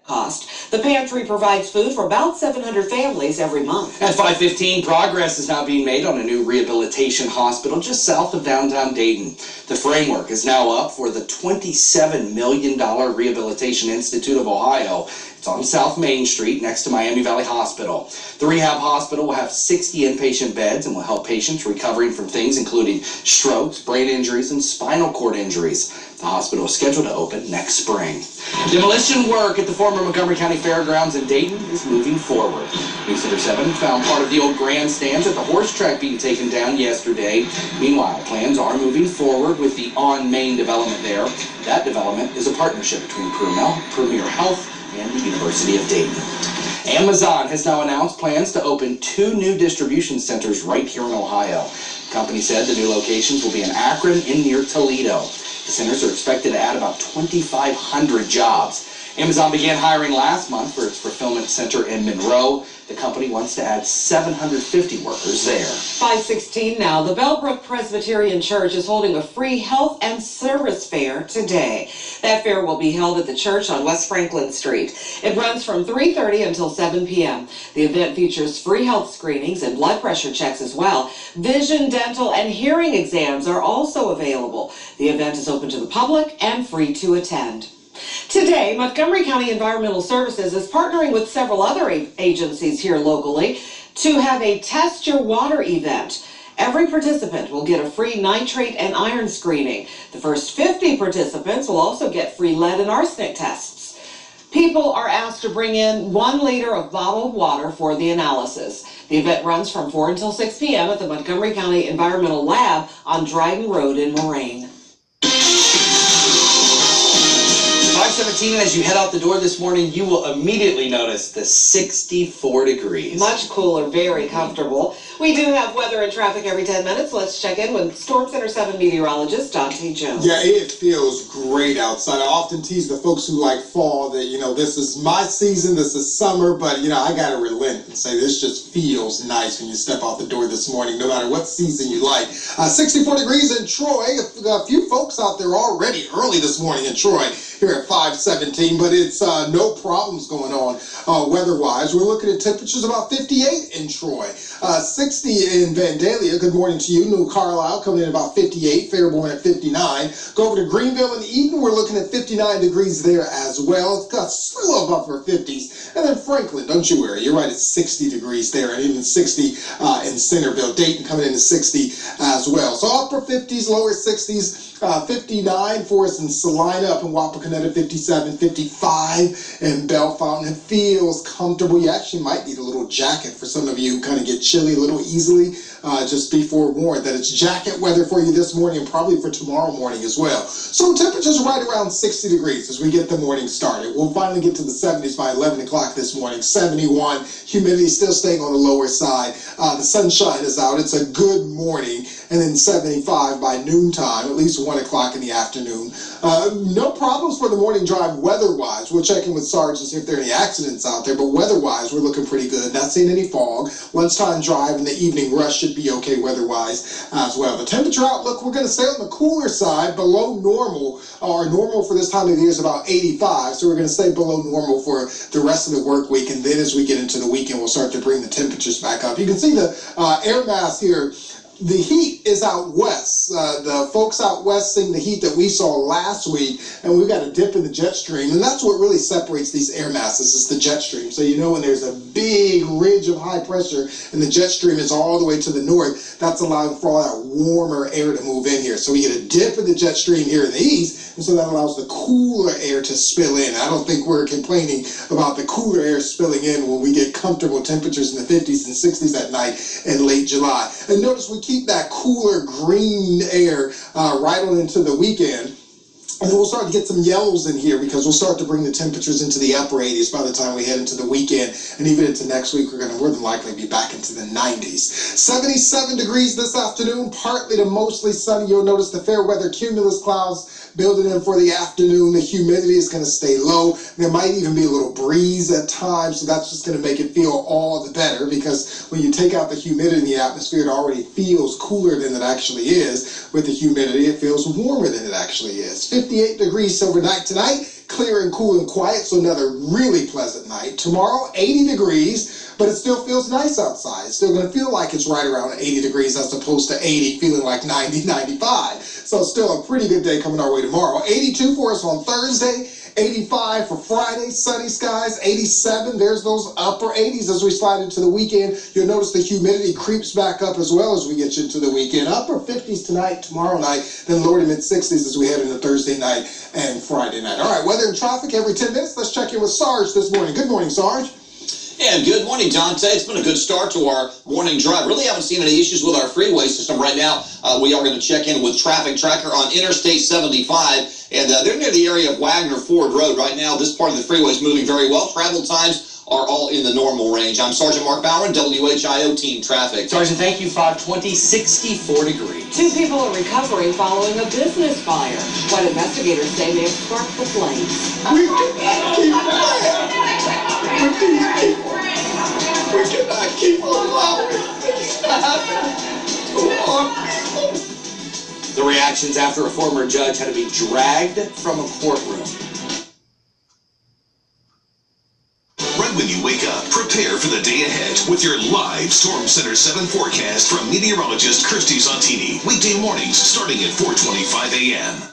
cost. The pantry provides food for about 700 families every month. At 5:15, progress is now being made on a new rehabilitation hospital just south of downtown Dayton. The framework is now up for the $27 million Rehabilitation Institute of Ohio. It's on South Main Street next to Miami Valley Hospital. The rehab hospital will have 60 inpatient beds and will help patients recovering from things including strokes, brain injuries, and spinal cord injuries. The hospital is scheduled to open next spring. Demolition work at the former Montgomery County Fairgrounds in Dayton is moving forward. News Center 7 found part of the old grandstands at the horse track being taken down yesterday. Meanwhile, plans are moving forward with the On Main development there. That development is a partnership between Premier Health and the University of Dayton. Amazon has now announced plans to open 2 new distribution centers right here in Ohio. The company said the new locations will be in Akron and near Toledo. The centers are expected to add about 2,500 jobs. Amazon began hiring last month for its fulfillment center in Monroe. The company wants to add 750 workers there. 5:16 now. The Bellbrook Presbyterian Church is holding a free health and service fair today. That fair will be held at the church on West Franklin Street. It runs from 3:30 until 7 p.m. The event features free health screenings and blood pressure checks as well. Vision, dental, and hearing exams are also available. The event is open to the public and free to attend. Today, Montgomery County Environmental Services is partnering with several other agencies here locally to have a Test Your Water event. Every participant will get a free nitrate and iron screening. The first 50 participants will also get free lead and arsenic tests. People are asked to bring in 1 liter of bottled water for the analysis. The event runs from 4 until 6 p.m. at the Montgomery County Environmental Lab on Dryden Road in Moraine. 5:17, as you head out the door this morning, you will immediately notice the 64 degrees. Much cooler, very comfortable. We do have weather and traffic every 10 minutes. Let's check in with Storm Center 7 meteorologist Dontae Jones. Yeah, it feels great outside. I often tease the folks who like fall that, this is my season, this is summer, but, I got to relent and say this just feels nice when you step out the door this morning, no matter what season you like. 64 degrees in Troy. A few folks out there already early this morning in Troy here at 5:17, but it's no problems going on weather-wise. We're looking at temperatures about 58 in Troy, 60 in Vandalia. Good morning to you. New Carlisle coming in about 58, Fairborn at 59. Go over to Greenville and Eden. We're looking at 59 degrees there as well. It's got still above our 50s. And then Franklin, don't you worry. You're right, it's 60 degrees there, and even 60 in Centerville. Dayton coming in at 60 as well. So upper 50s, lower 60s. 59 for us in Salina, up in Wapakoneta, 57, 55 in Bellefontaine. It feels comfortable. You actually might need a little jacket for some of you who kind of get chilly a little easily. Just be forewarned that it's jacket weather for you this morning and probably for tomorrow morning as well. So temperatures right around 60 degrees as we get the morning started. We'll finally get to the 70s by 11 o'clock this morning. 71, humidity still staying on the lower side. The sunshine is out. It's a good morning. And then 75 by noontime, at least 1 o'clock in the afternoon. No problems for the morning drive weather-wise. We'll check in with Sarge to see if there are any accidents out there, but weather-wise, we're looking pretty good. Not seeing any fog. Lunchtime drive and the evening rush should be okay weather-wise as well. The temperature outlook, we're going to stay on the cooler side, below normal. Our normal for this time of the year is about 85, so we're going to stay below normal for the rest of the work week, and then as we get into the weekend, we'll start to bring the temperatures back up. You can see the air mass here. The heat is out west. The folks out west seeing the heat that we saw last week, and we've got a dip in the jet stream, and that's what really separates these air masses is the jet stream. So when there's a big ridge of high pressure and the jet stream is all the way to the north, that's allowing for all that warmer air to move in here. So we get a dip in the jet stream here in the east, and so that allows the cooler air to spill in. I don't think we're complaining about the cooler air spilling in when we get comfortable temperatures in the 50s and 60s at night in late July. And notice we keep that cooler green air right on into the weekend. And then we'll start to get some yellows in here because we'll start to bring the temperatures into the upper 80s by the time we head into the weekend. And even into next week, we're going to more than likely be back into the 90s. 77 degrees this afternoon, partly to mostly sunny. You'll notice the fair weather cumulus clouds building in for the afternoon. The humidity is going to stay low. There might even be a little breeze at times, so that's just going to make it feel all the better because when you take out the humidity in the atmosphere, it already feels cooler than it actually is. With the humidity, it feels warmer than it actually is. 58 degrees overnight tonight. clear and cool and quiet, so another really pleasant night. Tomorrow, 80 degrees, but it still feels nice outside. It's still going to feel like it's right around 80 degrees as opposed to 80, feeling like 90, 95. So still a pretty good day coming our way tomorrow. 82 for us on Thursday. 85 for Friday, sunny skies. 87, there's those upper 80s as we slide into the weekend. You'll notice the humidity creeps back up as well as we get into the weekend. Upper 50s tonight, tomorrow night, then lower to mid 60s as we head into Thursday night and Friday night. All right, weather and traffic every 10 minutes. Let's check in with Sarge this morning. Good morning, Sarge. And good morning, Dontae. It's been a good start to our morning drive. Really haven't seen any issues with our freeway system right now. We are going to check in with Traffic Tracker on Interstate 75, and they're near the area of Wagner Ford Road right now. This part of the freeway is moving very well. Travel times are all in the normal range. I'm Sergeant Mark Bowen, WHIO Team Traffic. Sergeant, thank you. 520, 64 degrees. 2 people are recovering following a business fire. What investigators say may have sparked the flames. We cannot keep playing with these people. We cannot keep allowing this to happen to our people. The reactions after a former judge had to be dragged from a courtroom. Right when you wake up, prepare for the day ahead with your live Storm Center 7 forecast from meteorologist Kirsty Zontini. Weekday mornings starting at 4:25 a.m.